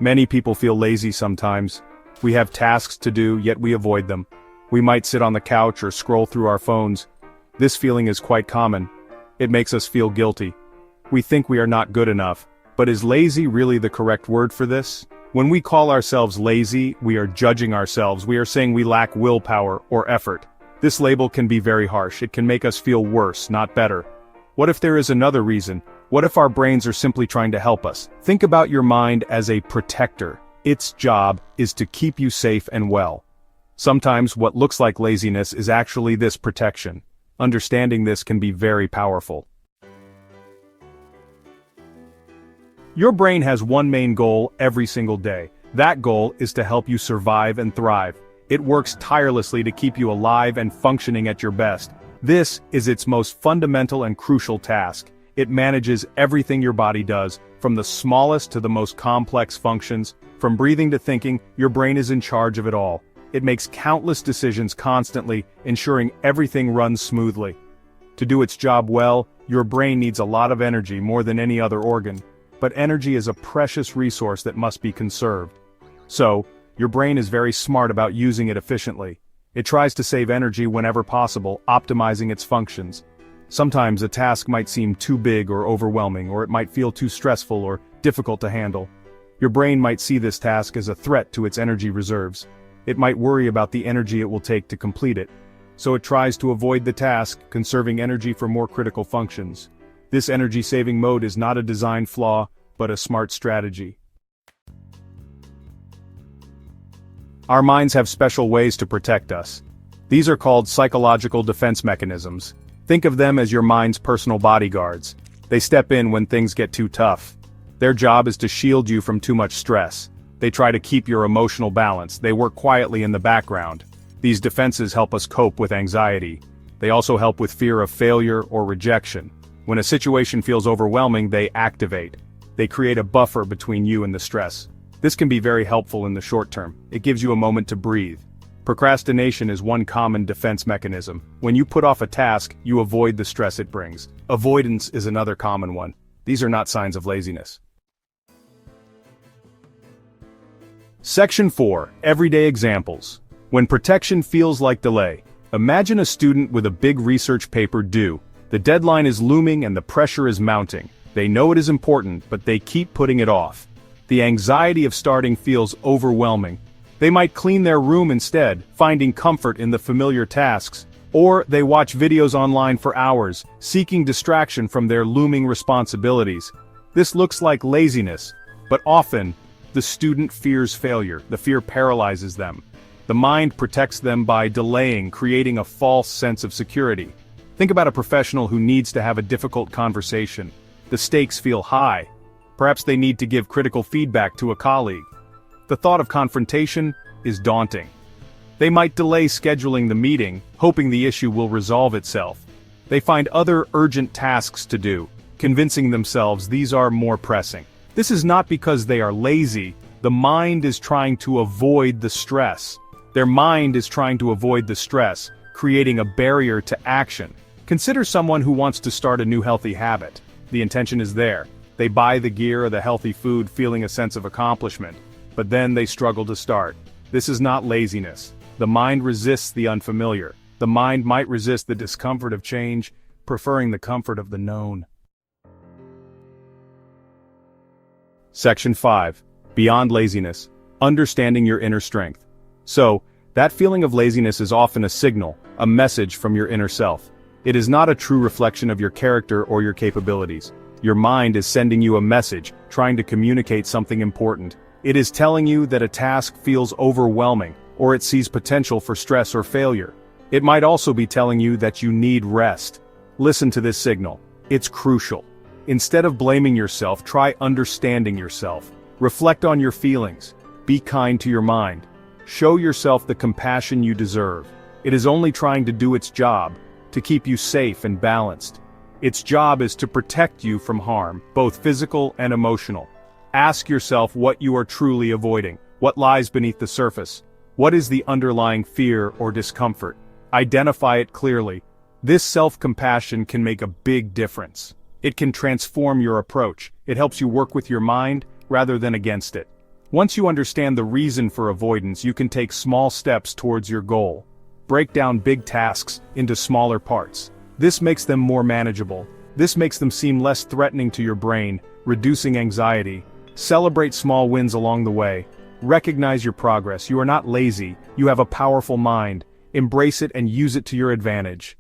Many people feel lazy sometimes. We have tasks to do, yet we avoid them. We might sit on the couch or scroll through our phones. This feeling is quite common. It makes us feel guilty. We think we are not good enough. But is lazy really the correct word for this? When we call ourselves lazy, we are judging ourselves. We are saying we lack willpower or effort. This label can be very harsh. It can make us feel worse, not better. What if there is another reason? What if our brains are simply trying to help us? Think about your mind as a protector. Its job is to keep you safe and well. Sometimes what looks like laziness is actually this protection. Understanding this can be very powerful. Your brain has one main goal every single day. That goal is to help you survive and thrive. It works tirelessly to keep you alive and functioning at your best. This is its most fundamental and crucial task. It manages everything your body does, from the smallest to the most complex functions. From breathing to thinking, your brain is in charge of it all. It makes countless decisions constantly, ensuring everything runs smoothly. To do its job well, your brain needs a lot of energy more than any other organ. But energy is a precious resource that must be conserved. So, your brain is very smart about using it efficiently. It tries to save energy whenever possible, optimizing its functions. Sometimes a task might seem too big or overwhelming, or it might feel too stressful or difficult to handle. Your brain might see this task as a threat to its energy reserves. It might worry about the energy it will take to complete it. So it tries to avoid the task, conserving energy for more critical functions. This energy-saving mode is not a design flaw, but a smart strategy. Our minds have special ways to protect us. These are called psychological defense mechanisms. Think of them as your mind's personal bodyguards. They step in when things get too tough. Their job is to shield you from too much stress. They try to keep your emotional balance. They work quietly in the background. These defenses help us cope with anxiety. They also help with fear of failure or rejection. When a situation feels overwhelming, they activate. They create a buffer between you and the stress. This can be very helpful in the short term. It gives you a moment to breathe. Procrastination is one common defense mechanism. When you put off a task, you avoid the stress it brings. Avoidance is another common one. These are not signs of laziness. Section 4. Everyday examples. When protection feels like delay. Imagine a student with a big research paper due. The deadline is looming and the pressure is mounting. They know it is important, but they keep putting it off. The anxiety of starting feels overwhelming. They might clean their room instead, finding comfort in the familiar tasks. Or they watch videos online for hours, seeking distraction from their looming responsibilities. This looks like laziness, but often, the student fears failure. The fear paralyzes them. The mind protects them by delaying, creating a false sense of security. Think about a professional who needs to have a difficult conversation. The stakes feel high. Perhaps they need to give critical feedback to a colleague. The thought of confrontation is daunting. They might delay scheduling the meeting, hoping the issue will resolve itself. They find other urgent tasks to do, convincing themselves these are more pressing. This is not because they are lazy. The mind is trying to avoid the stress. Their mind is trying to avoid the stress, creating a barrier to action. Consider someone who wants to start a new healthy habit. The intention is there. They buy the gear or the healthy food feeling a sense of accomplishment. But then they struggle to start. This is not laziness. The mind resists the unfamiliar. The mind might resist the discomfort of change, preferring the comfort of the known. Section 5. Beyond laziness. Understanding your inner strength. So, that feeling of laziness is often a signal, a message from your inner self. It is not a true reflection of your character or your capabilities. Your mind is sending you a message, trying to communicate something important. It is telling you that a task feels overwhelming, or it sees potential for stress or failure. It might also be telling you that you need rest. Listen to this signal. It's crucial. Instead of blaming yourself, try understanding yourself. Reflect on your feelings. Be kind to your mind. Show yourself the compassion you deserve. It is only trying to do its job, to keep you safe and balanced. Its job is to protect you from harm, both physical and emotional. Ask yourself what you are truly avoiding. What lies beneath the surface? What is the underlying fear or discomfort? Identify it clearly. This self-compassion can make a big difference. It can transform your approach. It helps you work with your mind, rather than against it. Once you understand the reason for avoidance, you can take small steps towards your goal. Break down big tasks into smaller parts. This makes them more manageable. This makes them seem less threatening to your brain, reducing anxiety. Celebrate small wins along the way. Recognize your progress. You are not lazy. You have a powerful mind. Embrace it and use it to your advantage.